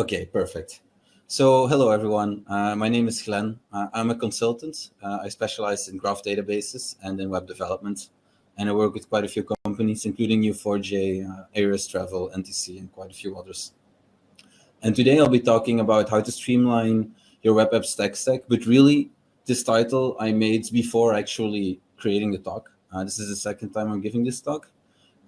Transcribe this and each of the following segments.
Okay, perfect. So hello, everyone. My name is Glenn. I'm a consultant. I specialize in graph databases and in web development. And I work with quite a few companies, including Neo4j, Ares Travel, NTC, and quite a few others. And today I'll be talking about how to streamline your web app stack. But really, this title I made before actually creating the talk. This is the second time I'm giving this talk.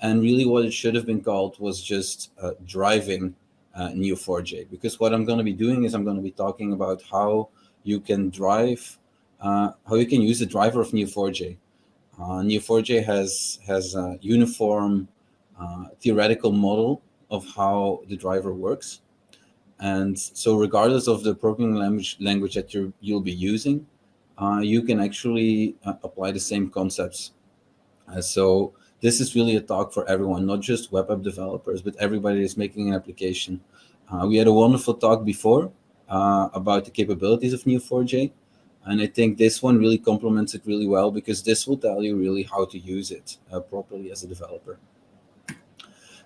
And really what it should have been called was just driving Neo4j, because what I'm going to be doing is I'm going to be talking about how you can drive, how you can use the driver of Neo4j. Neo4j has a uniform theoretical model of how the driver works. And so regardless of the programming language that you'll be using, you can actually apply the same concepts. So this is really a talk for everyone, not just web app developers, but everybody is making an application. We had a wonderful talk before about the capabilities of Neo4j. And I think this one really complements it really well, because this will tell you really how to use it properly as a developer.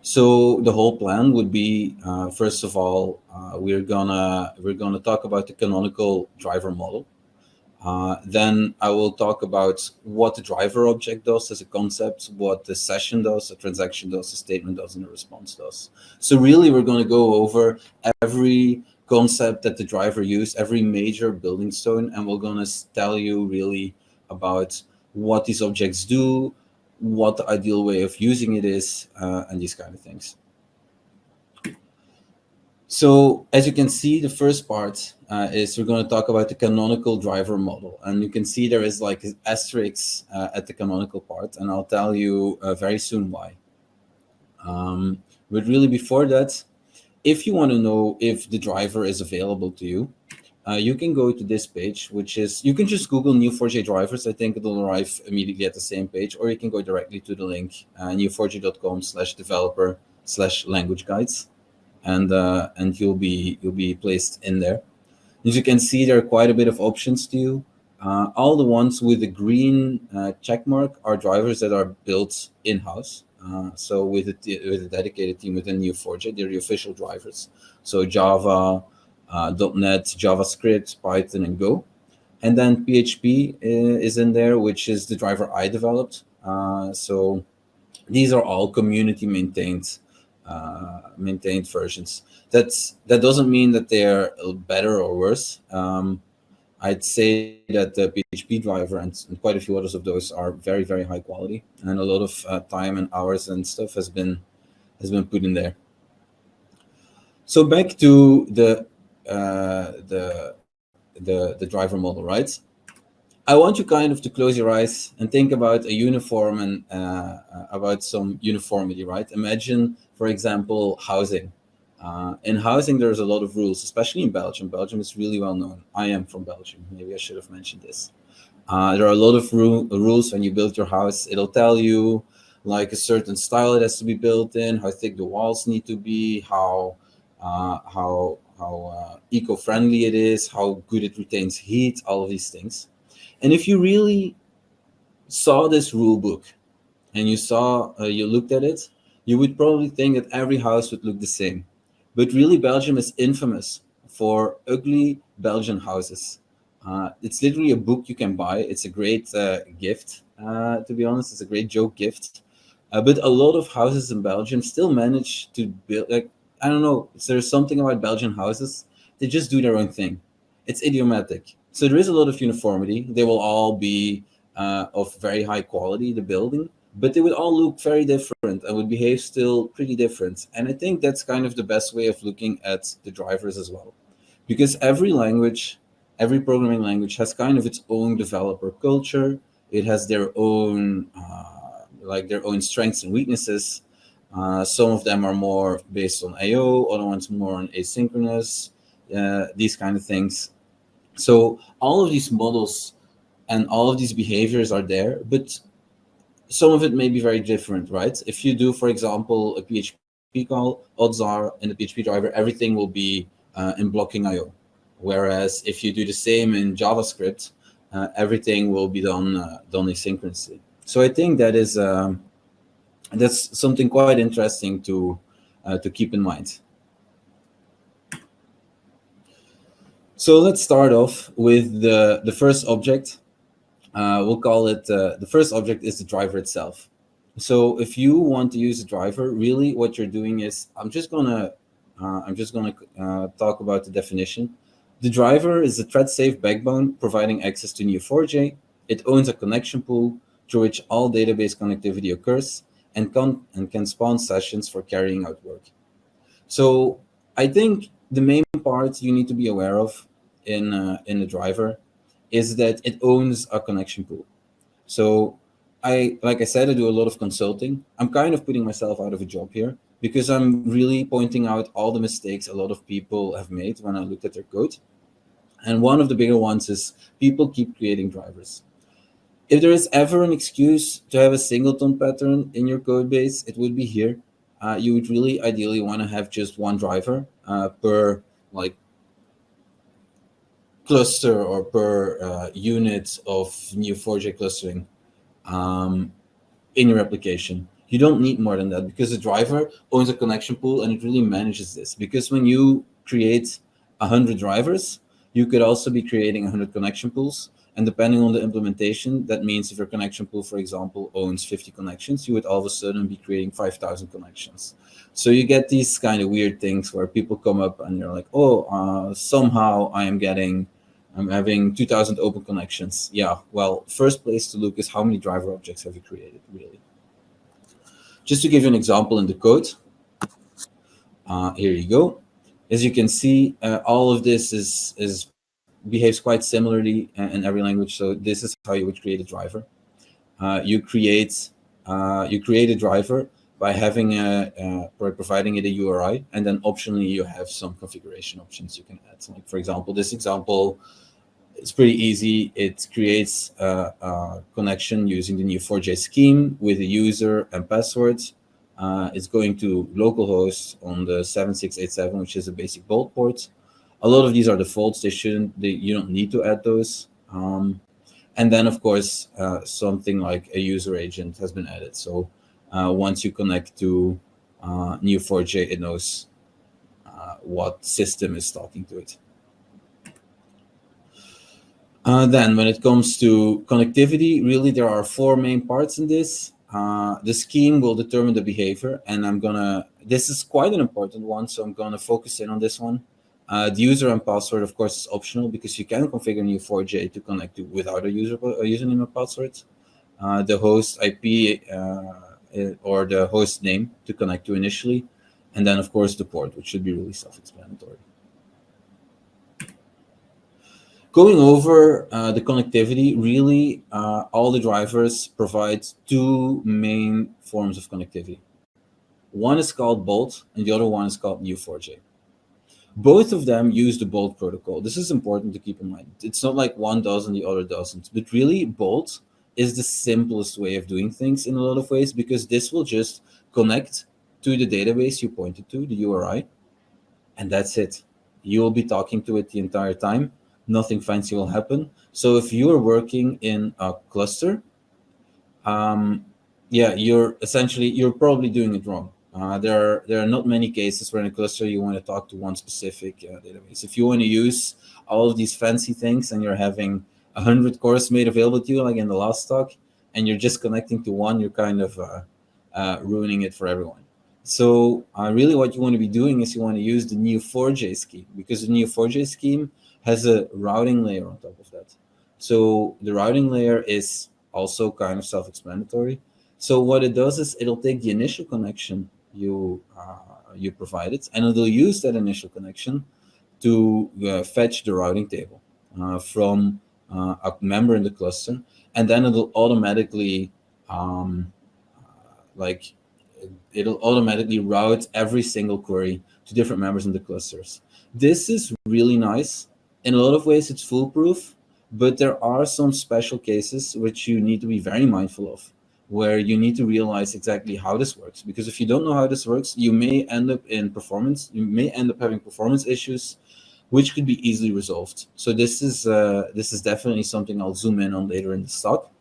So the whole plan would be, first of all, we're gonna talk about the canonical driver model. Then I will talk about what the driver object does as a concept, what the session does, a transaction does, a statement does, and a response does. So really, we're going to go over every concept that the driver used, every major building stone, and we're going to tell you really about what these objects do, what the ideal way of using it is, and these kind of things. So as you can see, the first part is we're going to talk about the canonical driver model. And you can see there is like an asterisk at the canonical part, and I'll tell you very soon why. But really before that, if you want to know if the driver is available to you, you can go to this page, which is, you can just Google Neo4j drivers. I think it'll arrive immediately at the same page, or you can go directly to the link, neo4j.com/developer/language guides. And you'll be placed in there. As you can see, there are quite a bit of options to you. All the ones with the green check mark are drivers that are built in-house. So with a dedicated team within Neo4j, they're the official drivers. So Java, .NET, JavaScript, Python, and Go. And then PHP is in there, which is the driver I developed. So these are all community maintained versions. That doesn't mean that they're better or worse. I'd say that the PHP driver and quite a few others of those are very, very high quality, and a lot of time and hours and stuff has been put in there. So back to the driver model, right? I want you kind of to close your eyes and think about a uniform and about some uniformity, right? Imagine, for example, housing. In housing, there's a lot of rules, especially in Belgium. Belgium is really well known. I am from Belgium. Maybe I should have mentioned this. There are a lot of rules when you build your house. It'll tell you like a certain style it has to be built in, how thick the walls need to be, how eco-friendly it is, how good it retains heat, all of these things. And if you really saw this rule book and you looked at it, you would probably think that every house would look the same. But really, Belgium is infamous for ugly Belgian houses. It's literally a book you can buy. It's a great gift, to be honest. It's a great joke gift. But a lot of houses in Belgium still manage to build, like, I don't know, there's something about Belgian houses. They just do their own thing. It's idiomatic. So there is a lot of uniformity. They will all be of very high quality, the building, but they would all look very different and would behave still pretty different. And I think that's kind of the best way of looking at the drivers as well. Because every language, every programming language has kind of its own developer culture. It has their own, their own strengths and weaknesses. Some of them are more based on I/O, other ones more on asynchronous, these kind of things. So all of these models and all of these behaviors are there, but some of it may be very different, right? If you do, for example, a PHP call, odds are in the PHP driver, everything will be in blocking I/O. Whereas if you do the same in JavaScript, everything will be done asynchronously. So I think that is that's something quite interesting to keep in mind. So let's start off with the first object. We'll call it the first object is the driver itself. So if you want to use a driver, really what you're doing is I'm just gonna talk about the definition. The driver is a thread-safe backbone providing access to Neo4j. It owns a connection pool through which all database connectivity occurs and can spawn sessions for carrying out work. So I think the main part you need to be aware of in the driver is that it owns a connection pool. So like I said, I do a lot of consulting. I'm kind of putting myself out of a job here because I'm really pointing out all the mistakes a lot of people have made when I looked at their code. And one of the bigger ones is people keep creating drivers. If there is ever an excuse to have a singleton pattern in your code base, it would be here. You would really ideally want to have just one driver per like cluster or per unit of Neo4j clustering in your application. You don't need more than that because the driver owns a connection pool and it really manages this. Because when you create 100 drivers, you could also be creating 100 connection pools. And depending on the implementation, that means if your connection pool, for example, owns 50 connections, you would all of a sudden be creating 5,000 connections. So you get these kind of weird things where people come up and they're like, oh, somehow I'm having 2,000 open connections. Yeah, well, first place to look is how many driver objects have you created, really. Just to give you an example in the code, here you go. As you can see, all of this behaves quite similarly in every language. So this is how you would create a driver. You create a driver by by providing it a URI, and then optionally you have some configuration options you can add. Like for example, this example, it's pretty easy. It creates a connection using the Neo4j scheme with a user and password. It's going to localhost on the 7687, which is a basic bolt port. A lot of these are defaults. You don't need to add those. And then, of course, something like a user agent has been added. So once you connect to Neo4j, it knows what system is talking to it. Then when it comes to connectivity, really there are four main parts in this. The scheme will determine the behavior, and this is quite an important one, so I'm gonna focus in on this one. The user and password, of course, is optional because you can configure Neo4j to connect to without a username and password. The host IP or the host name to connect to initially, and then of course the port, which should be really self-explanatory. Going over the connectivity, really all the drivers provide two main forms of connectivity. One is called Bolt and the other one is called Neo4j. Both of them use the Bolt protocol. This is important to keep in mind. It's not like one does and the other doesn't, but really Bolt is the simplest way of doing things in a lot of ways because this will just connect to the database you pointed to, the URI, and that's it. You will be talking to it the entire time. Nothing fancy will happen. So if you are working in a cluster, you're probably doing it wrong. There are not many cases where in a cluster you want to talk to one specific database. If you want to use all of these fancy things and you're having 100 cores made available to you, like in the last talk, and you're just connecting to one, you're kind of ruining it for everyone. So really what you want to be doing is you want to use the Neo4j scheme because the Neo4j scheme has a routing layer on top of that. So the routing layer is also kind of self-explanatory. So what it does is it'll take the initial connection you provided, and it'll use that initial connection to fetch the routing table from a member in the cluster, and then it'll automatically route every single query to different members in the clusters. This is really nice. In a lot of ways, it's foolproof, but there are some special cases which you need to be very mindful of, where you need to realize exactly how this works. Because if you don't know how this works, you may end up having performance issues, which could be easily resolved. So this is definitely something I'll zoom in on later in the talk.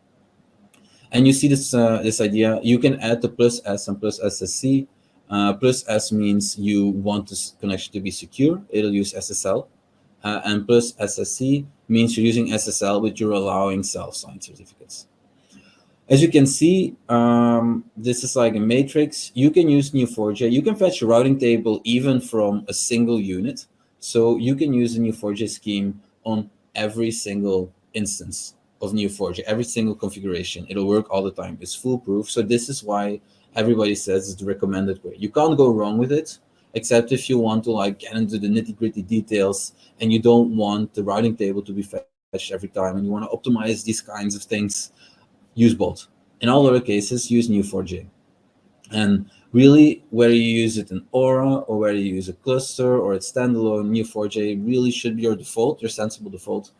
And you see this idea. You can add the +S and +SSC. +S means you want this connection to be secure. It'll use SSL. and plus SSC means you're using SSL, but you're allowing self-signed certificates. As you can see, this is like a matrix. You can use Neo4j. You can fetch a routing table even from a single unit. So you can use the Neo4j scheme on every single instance of Neo4j, every single configuration. It'll work all the time. It's foolproof. So this is why everybody says it's the recommended way. You can't go wrong with it, except if you want to like get into the nitty-gritty details and you don't want the routing table to be fetched every time and you want to optimize these kinds of things, use Bolt. In all other cases, use Neo4j. And really, whether you use it in Aura or whether you use a cluster or it's standalone, Neo4j really should be your default, your sensible default.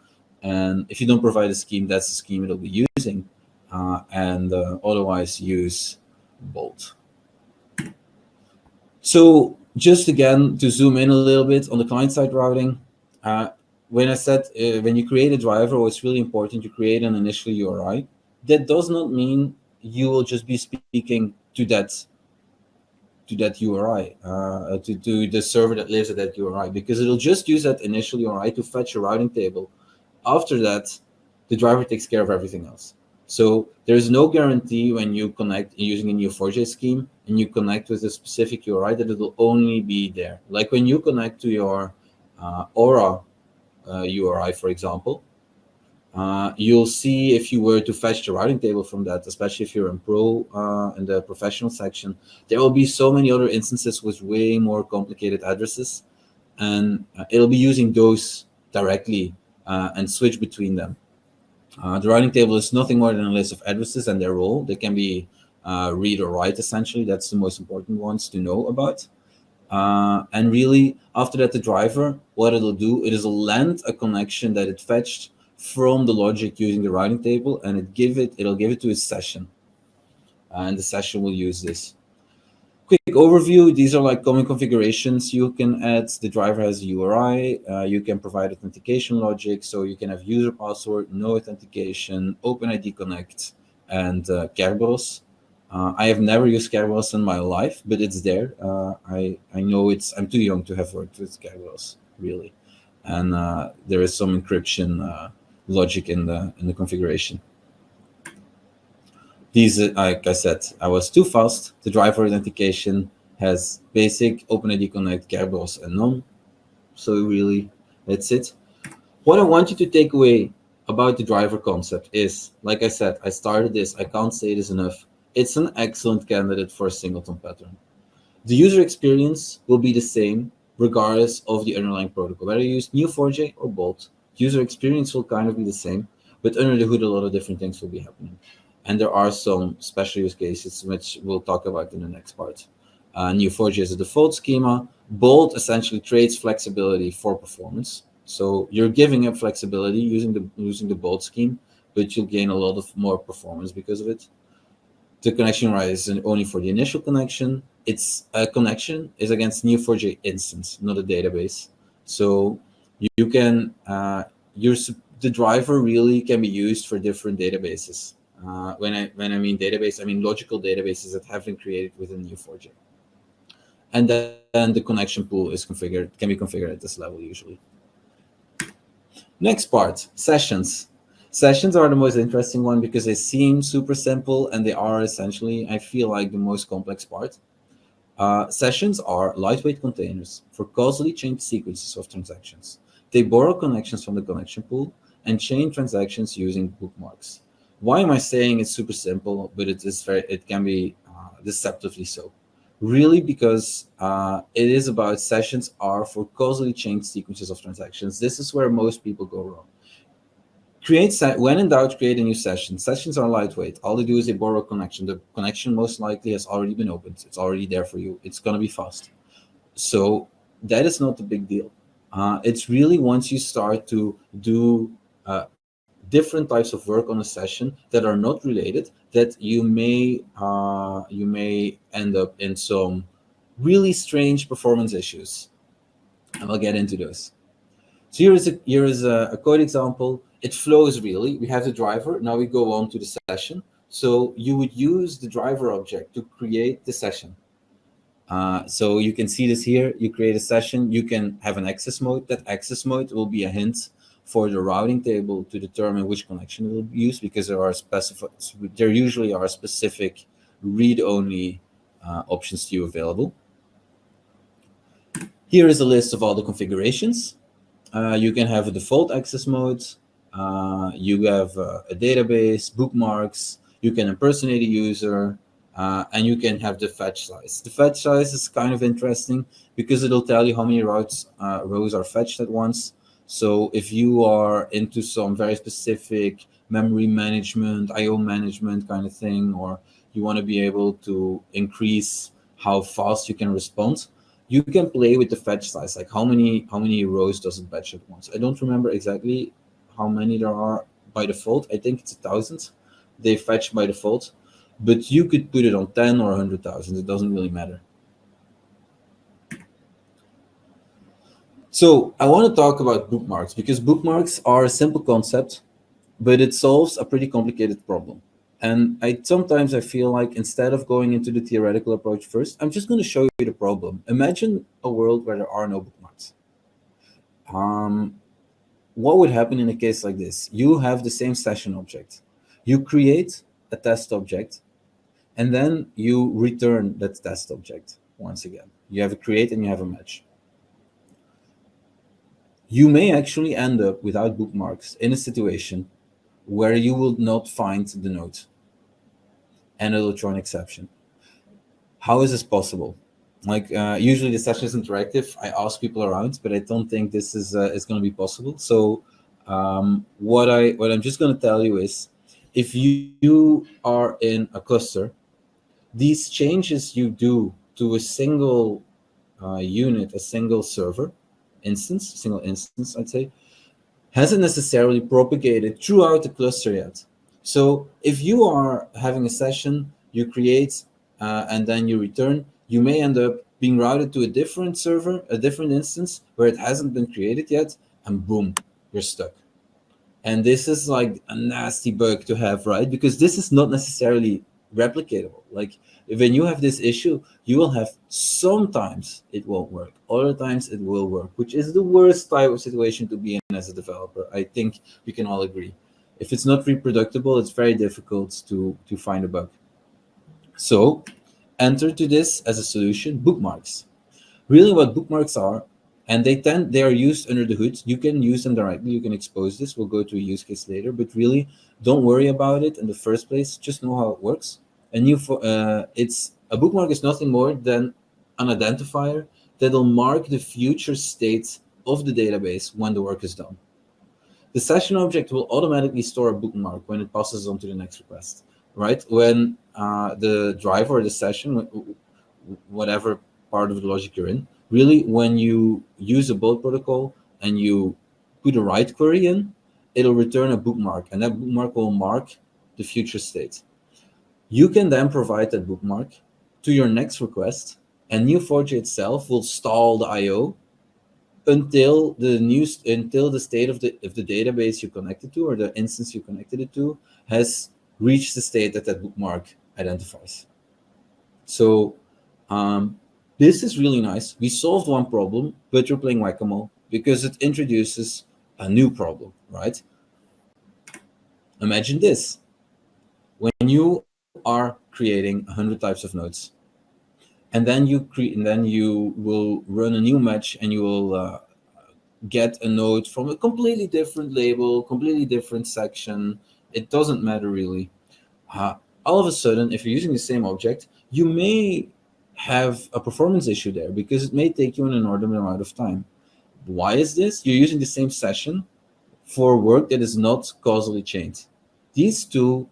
And if you don't provide a scheme, that's the scheme it'll be using. Otherwise, use Bolt. So just again, to zoom in a little bit on the client-side routing, when I said when you create a driver, it's really important you create an initial URI. That does not mean you will just be speaking to that URI, to the server that lives at that URI, because it'll just use that initial URI to fetch a routing table. After that, the driver takes care of everything else. So there's no guarantee when you connect using a Neo4j scheme and you connect with a specific URI that it will only be there. Like when you connect to your Aura URI, for example, you'll see if you were to fetch the routing table from that, especially if you're in Pro in the professional section, there will be so many other instances with way more complicated addresses, and it'll be using those directly and switch between them. The routing table is nothing more than a list of addresses and their role. They can be read or write, essentially. That's the most important ones to know about. And really, after that, the driver, what it'll do, it'll land a connection that it fetched from the logic using the routing table, and it'll give it to its session. And the session will use this. Quick overview, these are like common configurations you can add. The driver has a URI, you can provide authentication logic, so you can have user password, no authentication, OpenID Connect, and Kerberos. I have never used Kerberos in my life, but it's there. I know I'm too young to have worked with Kerberos, really. And there is some encryption logic in the configuration. These, like I said, I was too fast. The driver authentication has basic OpenID Connect, Kerberos, and none. So really, that's it. What I want you to take away about the driver concept is, like I said, I started this, I can't say this enough. It's an excellent candidate for a singleton pattern. The user experience will be the same regardless of the underlying protocol. Whether you use Neo4j or Bolt, user experience will kind of be the same, but under the hood, a lot of different things will be happening. And there are some special use cases, which we'll talk about in the next part. Neo4j is a default schema. Bolt essentially trades flexibility for performance. So you're giving up flexibility using the Bolt scheme, but you'll gain a lot of more performance because of it. The connection right is only for the initial connection. It's a connection is against Neo4j instance, not a database. So you can the driver really can be used for different databases. When I mean database, I mean logical databases that have been created within Neo4j. And then the connection pool can be configured at this level usually. Next part, sessions. Sessions are the most interesting one because they seem super simple and they are essentially, I feel like, the most complex part. Sessions are lightweight containers for causally chained sequences of transactions. They borrow connections from the connection pool and chain transactions using bookmarks. Why am I saying it's super simple, but it can be deceptively so? Really, because it is about sessions are for causally chained sequences of transactions. This is where most people go wrong. When in doubt, create a new session. Sessions are lightweight. All they do is they borrow a connection. The connection most likely has already been opened. It's already there for you. It's going to be fast. So that is not the big deal. It's really once you start to do different types of work on a session that are not related, that you may end up in some really strange performance issues. And I'll get into those. So here is a code example. It flows really. We have the driver. Now we go on to the session. So you would use the driver object to create the session. So you can see this here. You create a session. You can have an access mode. That access mode will be a hint for the routing table to determine which connection it will be used, because there usually are specific read-only options to you available. Here is a list of all the configurations. You can have a default access mode. You have a database, bookmarks. You can impersonate a user, and you can have the fetch size. The fetch size is kind of interesting because it'll tell you how many rows are fetched at once. So if you are into some very specific memory management, I/O management kind of thing, or you want to be able to increase how fast you can respond, you can play with the fetch size, like how many rows does it fetch at once. I don't remember exactly how many there are by default. I think it's 1,000 they fetch by default, but you could put it on 10 or 100,000. It doesn't really matter. So I want to talk about bookmarks, because bookmarks are a simple concept, but it solves a pretty complicated problem. And sometimes I feel like instead of going into the theoretical approach first, I'm just going to show you the problem. Imagine a world where there are no bookmarks. What would happen in a case like this? You have the same session object. You create a test object, and then you return that test object once again. You have a create and you have a match. You may actually end up without bookmarks in a situation where you will not find the node, and it'll throw an exception. How is this possible? Like usually the session is interactive. I ask people around, but I don't think this is going to be possible. So what I'm just going to tell you is, if you are in a cluster, these changes you do to a single unit, a single server instance, single instance, I'd say, hasn't necessarily propagated throughout the cluster yet. So if you are having a session, you create and then you return, you may end up being routed to a different server, a different instance where it hasn't been created yet, and boom, you're stuck. And this is like a nasty bug to have, right? Because this is not necessarily replicatable. Like when you have this issue, you will have sometimes it won't work, other times it will work, which is the worst type of situation to be in as a developer. I think we can all agree. If it's not reproducible, it's very difficult to find a bug. So enter to this as a solution bookmarks. Really what bookmarks are, and they are used under the hood. You can use them directly. You can expose this. We'll go to a use case later, but really don't worry about it in the first place. Just know how it works. It's a bookmark is nothing more than an identifier that'll mark the future state of the database when the work is done. The session object will automatically store a bookmark when it passes on to the next request, right? When the driver or the session, whatever part of the logic you're in, really when you use a build protocol and you put a write query in, it'll return a bookmark, and that bookmark will mark the future state. You can then provide that bookmark to your next request, and Neo4j itself will stall the I/O until the state of the database you connected to, or the instance you connected it to, has reached the state that bookmark identifies. So this is really nice. We solved one problem, but you're playing whack-a-mole because it introduces a new problem, right? Imagine this. When you are creating 100 types of nodes, and then you will run a new match, and you will get a node from a completely different label, completely different section. It doesn't matter really. All of a sudden, if you're using the same object, you may have a performance issue there because it may take you an inordinate amount of time. Why is this? You're using the same session for work that is not causally chained. These two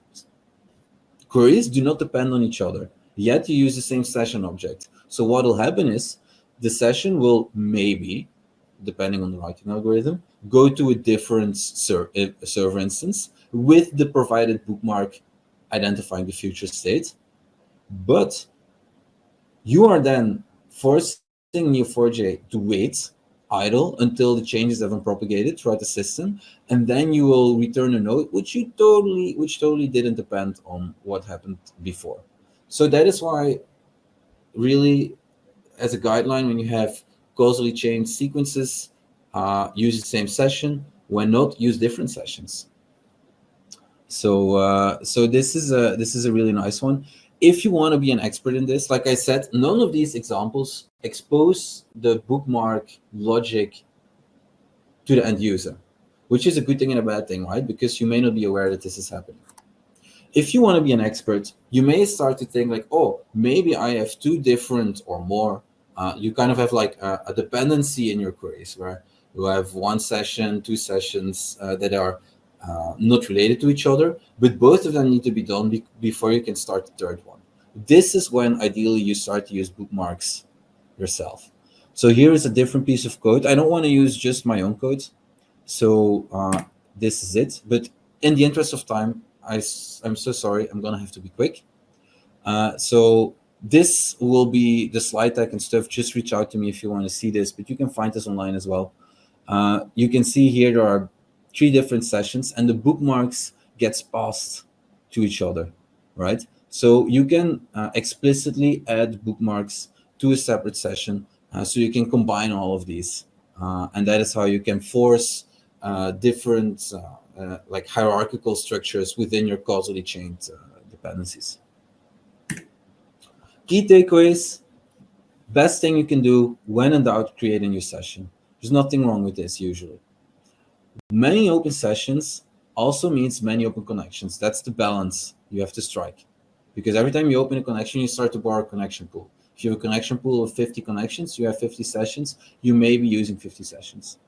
queries do not depend on each other, yet you use the same session object. So what will happen is the session will maybe, depending on the routing algorithm, go to a different server instance with the provided bookmark identifying the future state. But you are then forcing Neo4j to wait idle until the changes have been propagated throughout the system, and then you will return a node which totally didn't depend on what happened before. So that is why really as a guideline, when you have causally chained sequences, use the same session. When not, use different sessions. So this is a really nice one. If you want to be an expert in this, like I said, none of these examples expose the bookmark logic to the end user, which is a good thing and a bad thing, right? Because you may not be aware that this is happening. If you want to be an expert, you may start to think like, oh, maybe I have two different or more. You kind of have like a dependency in your queries where you have one session, two sessions that are not related to each other, but both of them need to be done before you can start the third one. This is when ideally you start to use bookmarks yourself. So here is a different piece of code. I don't want to use just my own code. So this is it. But in the interest of time, I'm so sorry. I'm going to have to be quick. So this will be the slide deck and stuff. Just reach out to me if you want to see this, but you can find this online as well. You can see here there are 3 different sessions, and the bookmarks gets passed to each other, right? So you can explicitly add bookmarks to a separate session, so you can combine all of these, and that is how you can force different like hierarchical structures within your causally chained dependencies. Key takeaways: best thing you can do when in doubt, create a new session. There's nothing wrong with this usually. Many open sessions also means many open connections. That's the balance you have to strike. Because every time you open a connection, you start to borrow a connection pool. If you have a connection pool of 50 connections, you have 50 sessions, you may be using 50 sessions.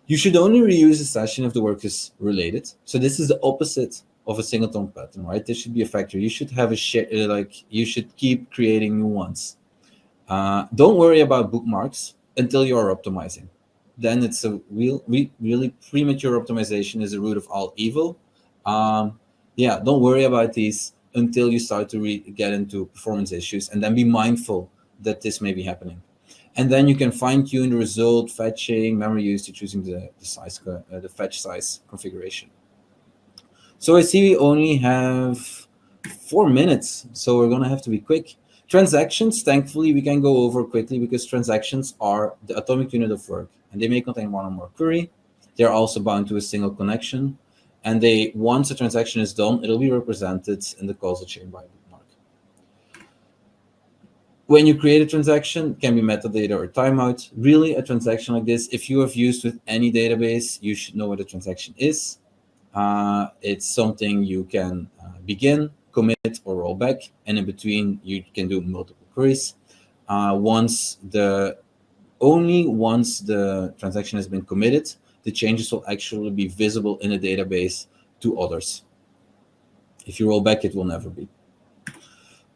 You should only reuse a session if the work is related. So this is the opposite of a singleton pattern, right? This should be a factor. You should have a share, like you should keep creating new ones. Don't worry about bookmarks until you are optimizing. Then it's a really premature optimization is the root of all evil. Yeah, don't worry about these until you start to get into performance issues, and then be mindful that this may be happening. And then you can fine-tune the result, fetching, memory usage using the size, the fetch size configuration. So I see we only have 4 minutes, so we're gonna have to be quick. Transactions, thankfully, we can go over quickly because transactions are the atomic unit of work, and they may contain one or more query. They're also bound to a single connection, and once a transaction is done, it'll be represented in the causal chain by a bookmark. When you create a transaction, it can be metadata or timeout. Really, a transaction like this, if you have used with any database, you should know what a transaction is. It's something you can begin, commit, or roll back, and in between you can do multiple queries. Once the transaction has been committed, the changes will actually be visible in a database to others. If you roll back, it will never be.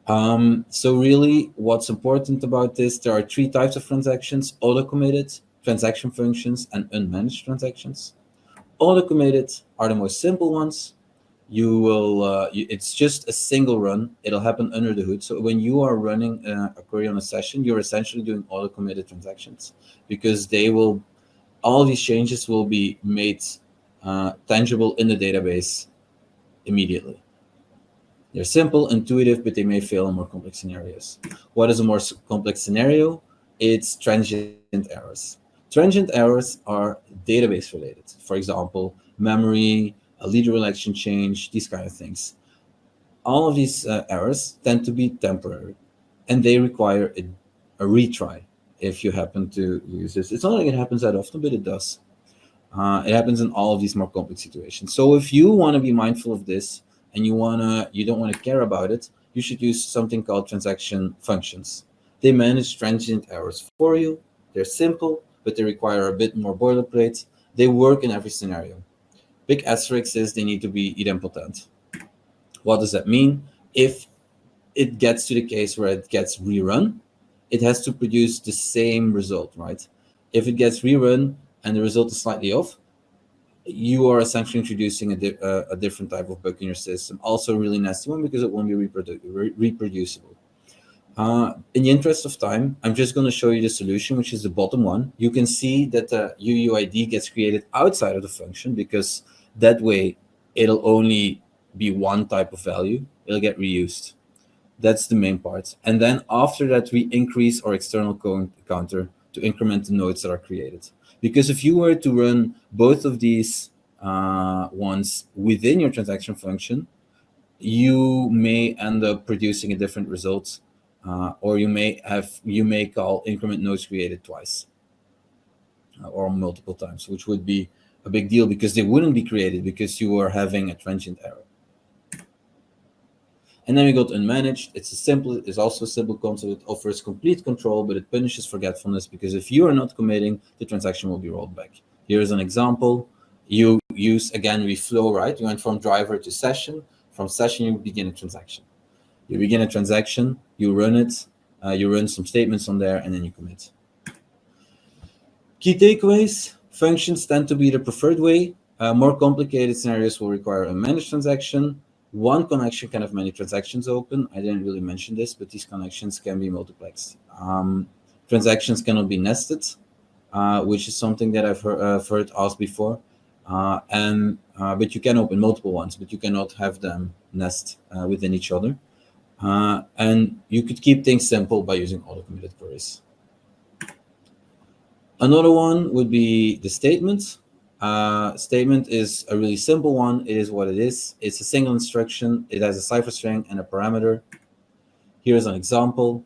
So really, what's important about this, there are 3 types of transactions: auto-committed, transaction functions, and unmanaged transactions. Auto-committed are the most simple ones. You will it's just a single run. It'll happen under the hood. So when you are running a query on a session, you're essentially doing auto-committed transactions, because all these changes will be made tangible in the database immediately. They're simple, intuitive, but they may fail in more complex scenarios. What is a more complex scenario? It's transient errors. Transient errors are database related. For example, memory, a leader election change, these kind of things. All of these errors tend to be temporary, and they require a retry if you happen to use this. It's not like it happens that often, but it does. It happens in all of these more complex situations. So if you want to be mindful of this and you don't want to care about it, you should use something called transaction functions. They manage transient errors for you. They're simple, but they require a bit more boilerplate. They work in every scenario. Big asterisk is they need to be idempotent. What does that mean? If it gets to the case where it gets rerun, it has to produce the same result, right? If it gets rerun and the result is slightly off, you are essentially introducing a different type of bug in your system. Also a really nasty one, because it won't be reproducible. In the interest of time, I'm just going to show you the solution, which is the bottom one. You can see that the UUID gets created outside of the function, because that way it'll only be one type of value. It'll get reused. That's the main part. And then after that, we increase our external counter to increment the nodes that are created. Because if you were to run both of these ones within your transaction function, you may end up producing a different result, or you may call increment nodes created twice or multiple times, which would be a big deal because they wouldn't be created because you are having a transient error. And then we got unmanaged. It's also a simple concept. It offers complete control, but it punishes forgetfulness because if you are not committing, the transaction will be rolled back. Here's an example. You use, again, reflow, right? You went from driver to session. From session, you begin a transaction. You begin a transaction, you run it, you run some statements on there, and then you commit. Key takeaways: functions tend to be the preferred way. More complicated scenarios will require a managed transaction. One connection can have many transactions open. I didn't really mention this, but these connections can be multiplexed. Transactions cannot be nested, which is something that I've heard asked before. But you can open multiple ones, but you cannot have them nest within each other. And you could keep things simple by using auto-committed queries. Another one would be the statement. Statement is a really simple one. It is what it is. It's a single instruction. It has a cipher string and a parameter. Here's an example.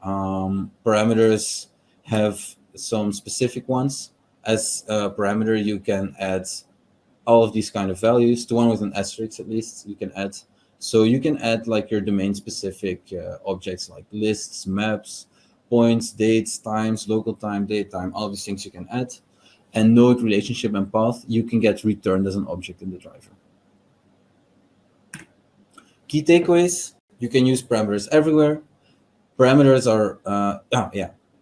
Parameters have some specific ones. As a parameter, you can add all of these kind of values. The one with an asterisk, at least, you can add. So you can add like your domain-specific objects like lists, maps, points, dates, times, local time, date time, all these things you can add. And node, relationship, and path, you can get returned as an object in the driver. Key takeaways: you can use parameters everywhere. Parameters are,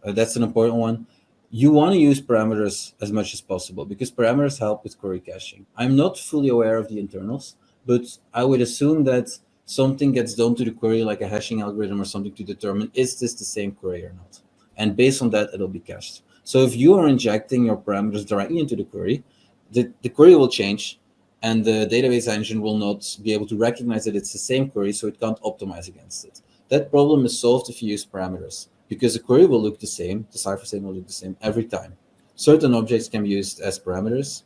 that's an important one. You want to use parameters as much as possible because parameters help with query caching. I'm not fully aware of the internals, but I would assume that something gets done to the query, like a hashing algorithm or something, to determine is this the same query or not. And based on that, it'll be cached. So if you are injecting your parameters directly into the query, the query will change and the database engine will not be able to recognize that it's the same query, so it can't optimize against it. That problem is solved if you use parameters, because the query will look the same, the cipher state will look the same every time. Certain objects can be used as parameters,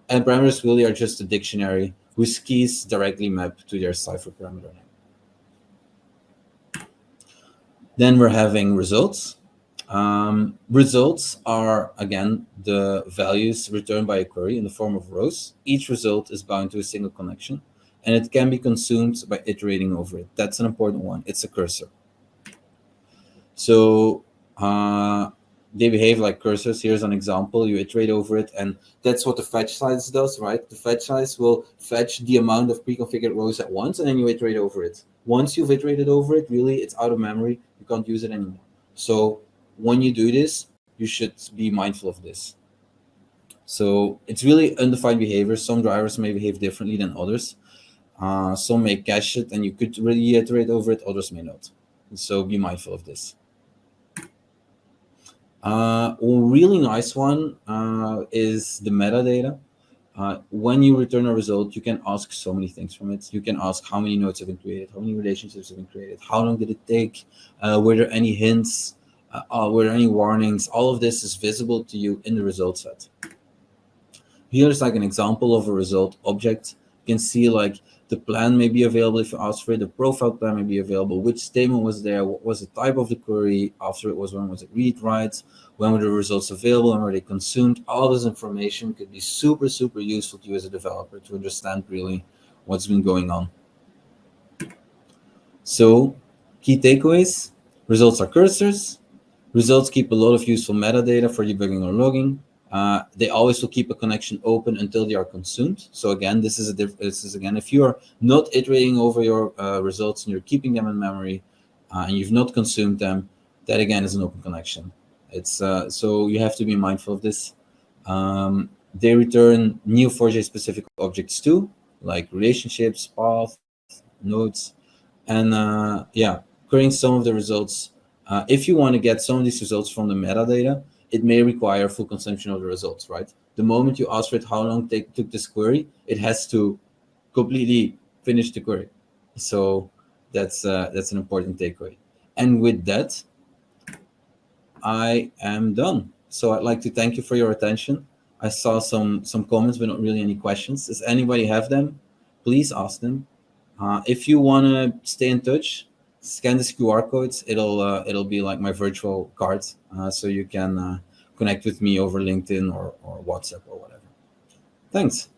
and parameters really are just a dictionary whose keys directly map to their cipher parameter name. Then we're having results. Results are, again, the values returned by a query in the form of rows. Each result is bound to a single connection, and it can be consumed by iterating over it. That's an important one. It's a cursor. So they behave like cursors. Here's an example. You iterate over it, and that's what the fetch size does, right? The fetch size will fetch the amount of pre-configured rows at once, and then you iterate over it. Once you've iterated over it, really, it's out of memory. You can't use it anymore. So when you do this, you should be mindful of this. So it's really undefined behavior. Some drivers may behave differently than others. Some may cache it, and you could really iterate over it. Others may not. So be mindful of this. A really nice one is the metadata. When you return a result, you can ask so many things from it. You can ask how many nodes have been created, how many relationships have been created, how long did it take, were there any hints, were there any warnings. All of this is visible to you in the result set. Here's like an example of a result object. You can see like the plan may be available if you ask for it, the profile plan may be available, which statement was there, what was the type of the query after it was run, was it read, write, when were the results available, when were they consumed. All this information could be super, super useful to you as a developer to understand really what's been going on. So key takeaways: results are cursors. Results keep a lot of useful metadata for debugging or logging. They always will keep a connection open until they are consumed. So again, this is if you are not iterating over your results and you're keeping them in memory and you've not consumed them, that again is an open connection. It's so you have to be mindful of this. They return Neo4j specific objects too, like relationships, path, nodes, and querying some of the results. If you want to get some of these results from the metadata, it may require full consumption of the results, right? The moment you ask for it, how long took this query, it has to completely finish the query. So That's an important takeaway. And with that, I am done. So I'd like to thank you for your attention. I saw some comments, but not really any questions. Does anybody have them? Please ask them. If you want to stay in touch, scan this QR codes. It'll be like my virtual card, so you can connect with me over LinkedIn or WhatsApp or whatever. Thanks.